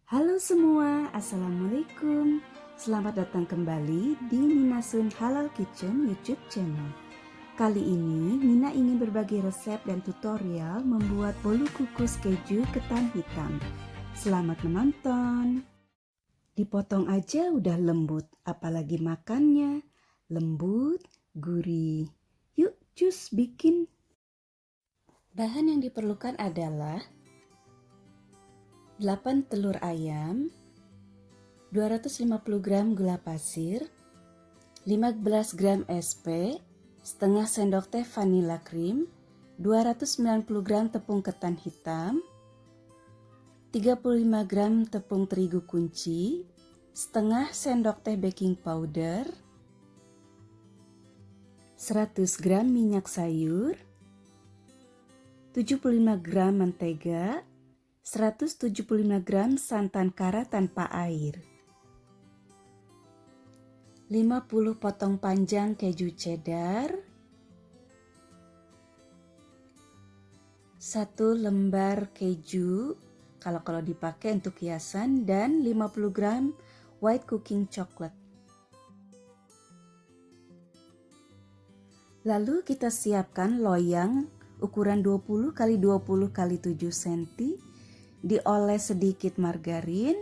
Halo semua, Assalamualaikum. Selamat datang kembali di Nina Sun Halal Kitchen YouTube channel. Kali ini Nina ingin berbagi resep dan tutorial membuat bolu kukus keju ketan hitam. Selamat menonton. Dipotong aja udah lembut, apalagi makannya lembut, gurih. Yuk cus bikin. Bahan yang diperlukan adalah 8 telur ayam, 250 gram gula pasir, 15 gram SP, setengah sendok teh vanilla cream, 290 gram tepung ketan hitam, 35 gram tepung terigu kunci, setengah sendok teh baking powder, 100 gram minyak sayur, 75 gram mentega, 175 gram santan kara tanpa air, 50 potong panjang keju cheddar, 1 lembar keju kalau dipakai untuk hiasan, dan 50 gram white cooking chocolate. Lalu kita siapkan loyang ukuran 20 x 20 x 7 cm, dioles sedikit margarin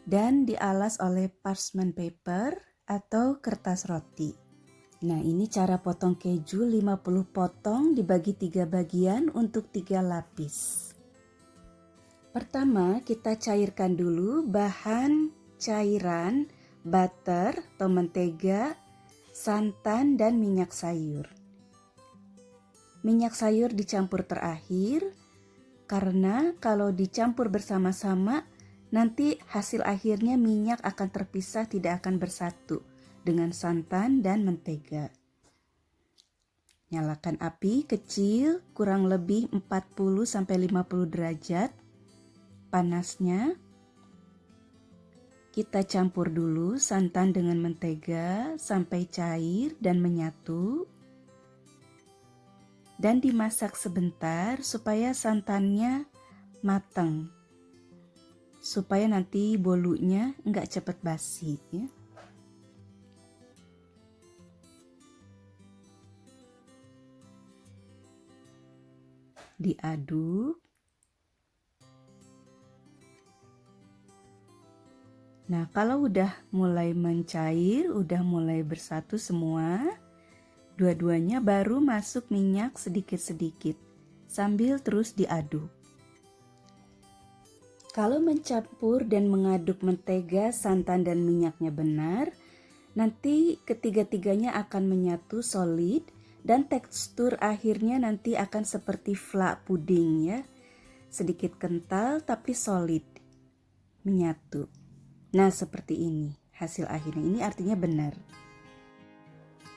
dan dialas oleh parchment paper atau kertas roti. Nah, ini cara potong keju 50 potong dibagi 3 bagian untuk 3 lapis. Pertama, kita cairkan dulu bahan cairan butter atau mentega, santan, dan minyak sayur. Minyak sayur dicampur terakhir karena kalau dicampur bersama-sama nanti hasil akhirnya minyak akan terpisah, tidak akan bersatu dengan santan dan mentega. Nyalakan api kecil kurang lebih 40-50 derajat panasnya. Kita campur dulu santan dengan mentega sampai cair dan menyatu. Dan dimasak sebentar supaya santannya matang, supaya nanti bolunya nggak cepet basi ya. Diaduk. Nah, kalau udah mulai mencair, udah mulai bersatu semua, dua-duanya baru masuk minyak sedikit-sedikit sambil terus diaduk. Kalau mencampur dan mengaduk mentega, santan, dan minyaknya benar, nanti ketiga-tiganya akan menyatu solid dan tekstur akhirnya nanti akan seperti fla puding ya. Sedikit kental tapi solid, menyatu. Nah, seperti ini hasil akhirnya. Ini artinya benar.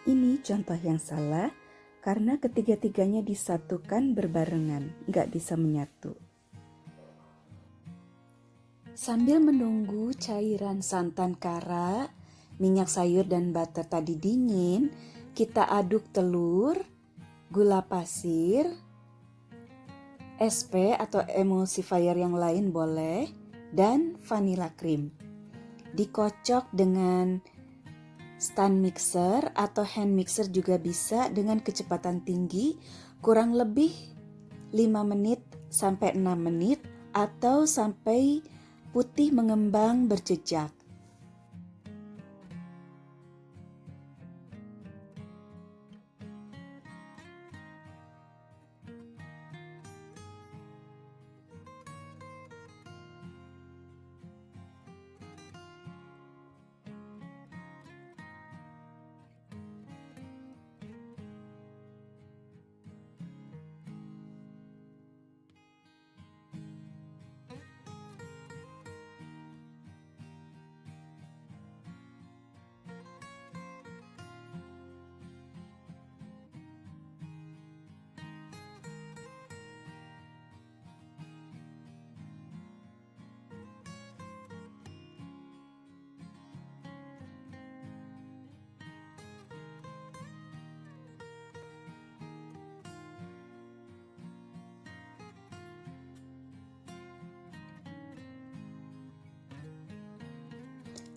Ini contoh yang salah karena ketiga-tiganya disatukan berbarengan, nggak bisa menyatu. Sambil menunggu cairan santan kara, minyak sayur dan butter tadi dingin, kita aduk telur, gula pasir, SP atau emulsifier yang lain boleh, dan vanilla cream. Dikocok dengan stand mixer atau hand mixer juga bisa dengan kecepatan tinggi kurang lebih 5 menit sampai 6 menit atau sampai putih mengembang berjejak.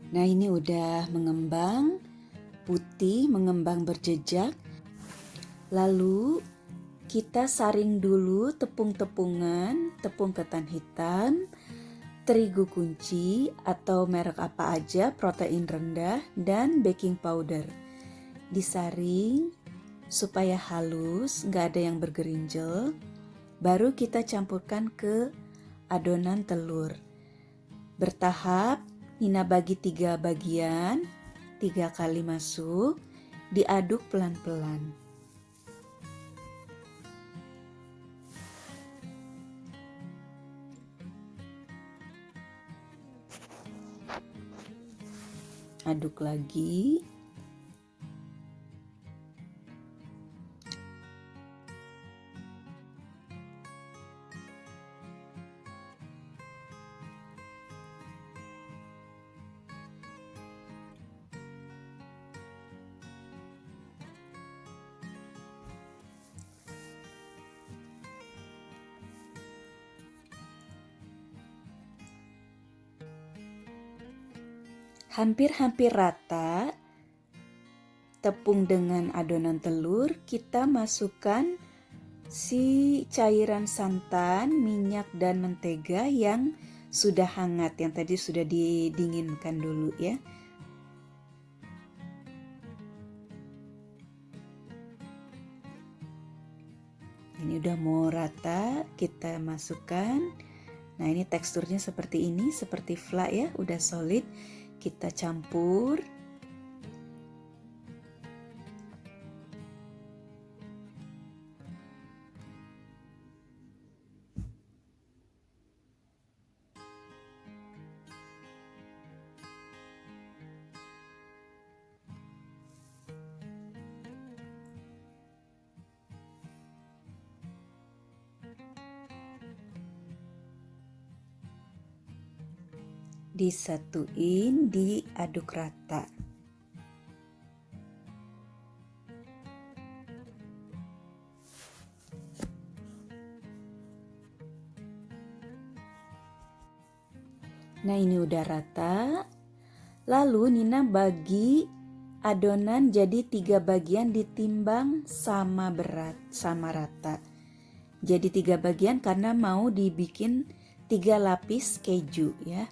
Nah, ini udah mengembang, putih, mengembang berjejak. Lalu kita saring dulu tepung-tepungan, tepung ketan hitam, terigu kunci atau merek apa aja, protein rendah, dan baking powder. Disaring supaya halus, nggak ada yang bergerinjel. Baru kita campurkan ke adonan telur. Bertahap, Nina bagi 3 bagian, 3 kali masuk, diaduk pelan-pelan. Aduk lagi. Hampir-hampir rata tepung dengan adonan telur, kita masukkan si cairan santan, minyak, dan mentega yang sudah hangat, yang tadi sudah didinginkan dulu ya. Ini udah mau rata, kita masukkan. Nah, ini teksturnya seperti ini, seperti fla ya, udah solid. Kita campur. Disatuin, diaduk rata. Nah, ini udah rata. Lalu Nina bagi adonan jadi 3 bagian, ditimbang sama berat, sama rata. Jadi 3 bagian karena mau dibikin 3 lapis keju ya.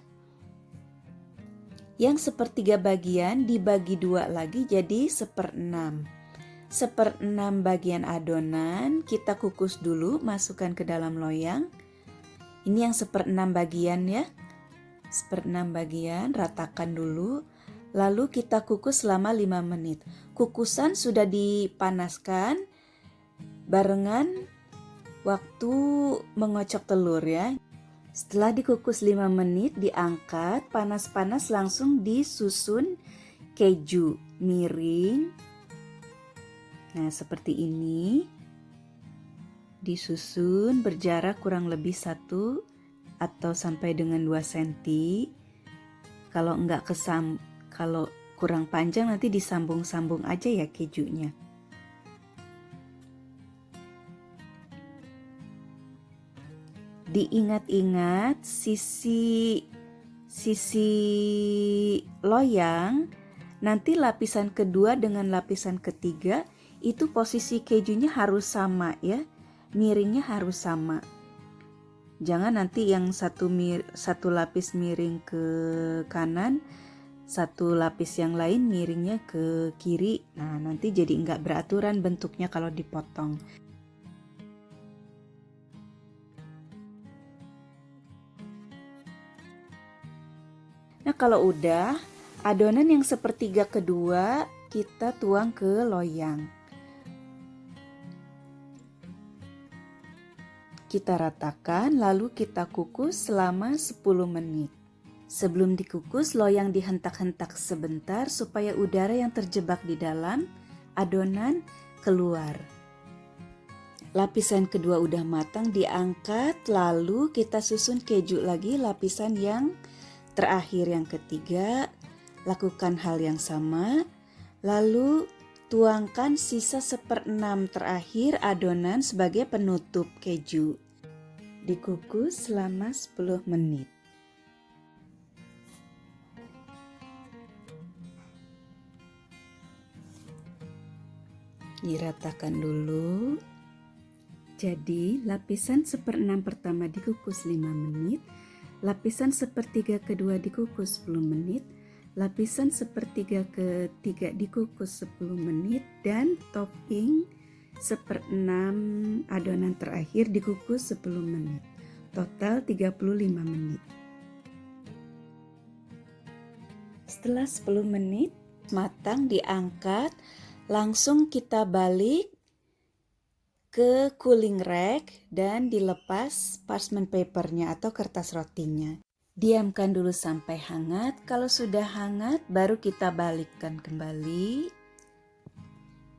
Yang 1/3 bagian dibagi 2 lagi jadi 1/6. 1/6 bagian adonan kita kukus dulu, masukkan ke dalam loyang. Ini yang 1/6 bagian ya. 1/6 bagian, ratakan dulu. Lalu kita kukus selama 5 menit. Kukusan sudah dipanaskan barengan waktu mengocok telur ya. Setelah dikukus 5 menit, diangkat, panas-panas langsung disusun keju miring. Nah, seperti ini. Disusun berjarak kurang lebih 1 atau sampai dengan 2 cm. Kalau kurang panjang nanti disambung-sambung aja ya kejunya. Diingat-ingat sisi loyang, nanti lapisan kedua dengan lapisan ketiga itu posisi kejunya harus sama ya, miringnya harus sama. Jangan nanti yang satu lapis miring ke kanan, satu lapis yang lain miringnya ke kiri. Nah, nanti jadi nggak beraturan bentuknya kalau dipotong. Nah, kalau udah, adonan yang 1/3 kedua kita tuang ke loyang. Kita ratakan, lalu kita kukus selama 10 menit. Sebelum dikukus, loyang dihentak-hentak sebentar supaya udara yang terjebak di dalam adonan keluar. Lapisan kedua udah matang, diangkat, lalu kita susun keju lagi lapisan yang terakhir, yang ketiga. Lakukan hal yang sama, lalu tuangkan sisa 1/6 terakhir adonan sebagai penutup keju. Dikukus selama 10 menit. Diratakan dulu. Jadi lapisan 1/6 pertama dikukus 5 menit, lapisan 1/3 kedua dikukus 10 menit, lapisan 1/3 ketiga dikukus 10 menit, dan topping 1/6 adonan terakhir dikukus 10 menit. Total 35 menit. Setelah 10 menit matang diangkat, langsung kita balik ke cooling rack dan dilepas parchment papernya atau kertas rotinya. Diamkan dulu sampai hangat. Kalau sudah hangat baru kita balikkan kembali.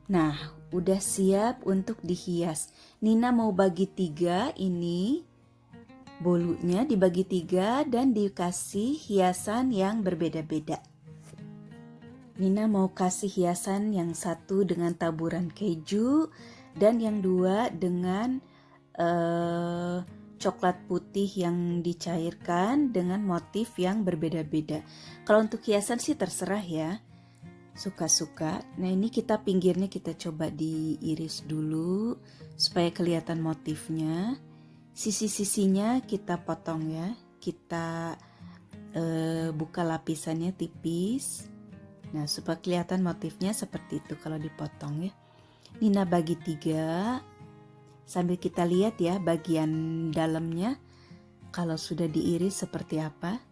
Nah, udah siap untuk dihias. Nina mau bagi 3 ini. Bolunya dibagi 3 dan dikasih hiasan yang berbeda-beda. Nina mau kasih hiasan yang satu dengan taburan keju dan yang 2 dengan coklat putih yang dicairkan dengan motif yang berbeda-beda. Kalau untuk hiasan sih terserah ya, suka-suka. Nah, ini kita pinggirnya kita coba diiris dulu supaya kelihatan motifnya. Sisi-sisinya kita potong ya, kita buka lapisannya tipis. Nah, supaya kelihatan motifnya seperti itu kalau dipotong ya. Nina bagi 3 sambil kita lihat ya bagian dalamnya kalau sudah diiris seperti apa.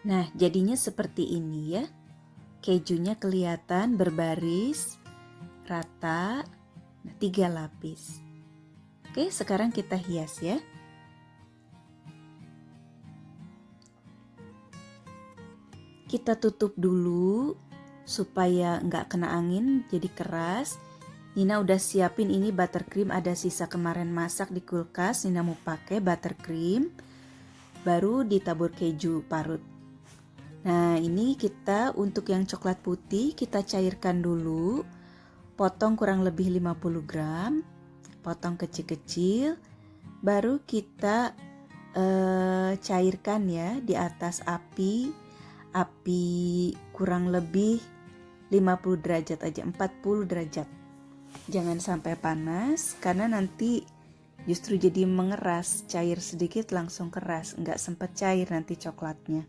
Nah, jadinya seperti ini ya. Kejunya kelihatan berbaris, rata, 3 lapis. Oke, sekarang kita hias ya. Kita tutup dulu supaya nggak kena angin jadi keras. Nina udah siapin ini buttercream, ada sisa kemarin masak di kulkas. Nina mau pakai buttercream, baru ditabur keju parut. Nah, ini kita untuk yang coklat putih kita cairkan dulu. Potong kurang lebih 50 gram, potong kecil-kecil, baru kita cairkan ya di atas api kurang lebih 50 derajat aja, 40 derajat. Jangan sampai panas karena nanti justru jadi mengeras, cair sedikit langsung keras, nggak sempat cair nanti coklatnya.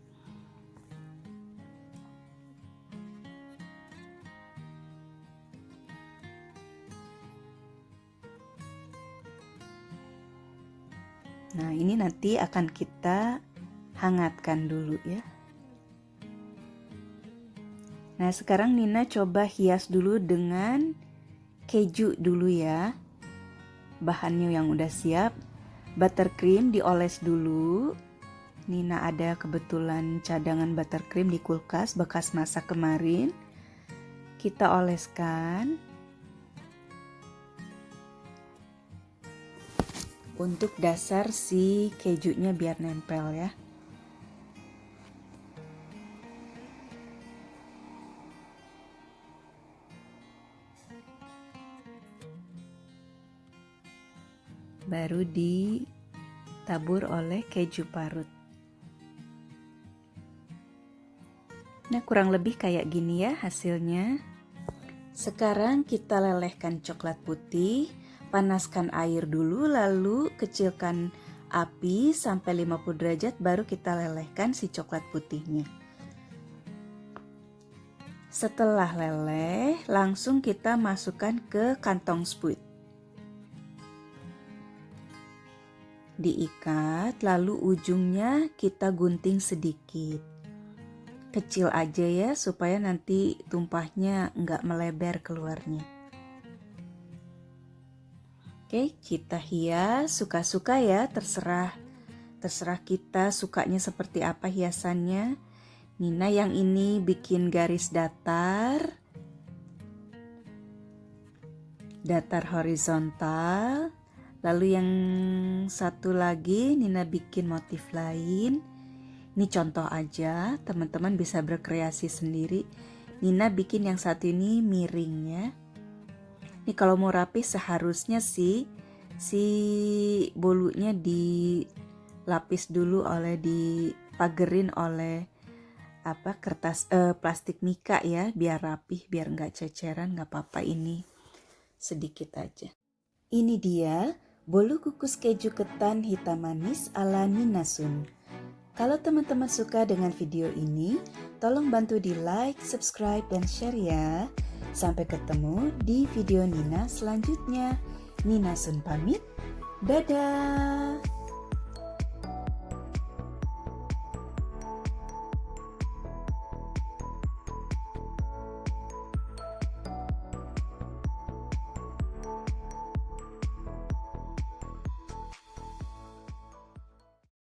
Nah, ini nanti akan kita hangatkan dulu ya. Nah, sekarang Nina coba hias dulu dengan keju dulu ya. Bahannya yang udah siap. Buttercream dioles dulu. Nina ada kebetulan cadangan buttercream di kulkas bekas masak kemarin. Kita oleskan. Untuk dasar si kejunya biar nempel ya. Baru ditabur oleh keju parut. Nah, kurang lebih kayak gini ya hasilnya. Sekarang kita lelehkan coklat putih, panaskan air dulu, lalu kecilkan api sampai 50 derajat, baru kita lelehkan si coklat putihnya. Setelah leleh, langsung kita masukkan ke kantong sput. Diikat, lalu ujungnya kita gunting sedikit. Kecil aja ya, supaya nanti tumpahnya nggak melebar keluarnya. Oke, kita hias, suka-suka ya, terserah kita sukanya seperti apa hiasannya. Nina yang ini bikin garis datar horizontal. Lalu yang satu lagi Nina bikin motif lain. Ini contoh aja, teman-teman bisa berkreasi sendiri. Nina bikin yang satu ini miring ya. Ini kalau mau rapi seharusnya sih si bolunya dilapis dulu dipagerin oleh kertas plastik mika ya, biar rapih, biar nggak ceceran. Nggak apa-apa, ini sedikit aja. Ini dia bolu kukus keju ketan hitam manis ala Nina Sun. Kalau teman-teman suka dengan video ini, tolong bantu di like, subscribe, dan share ya. Sampai ketemu di video Nina selanjutnya. Nina Sun pamit, dadah.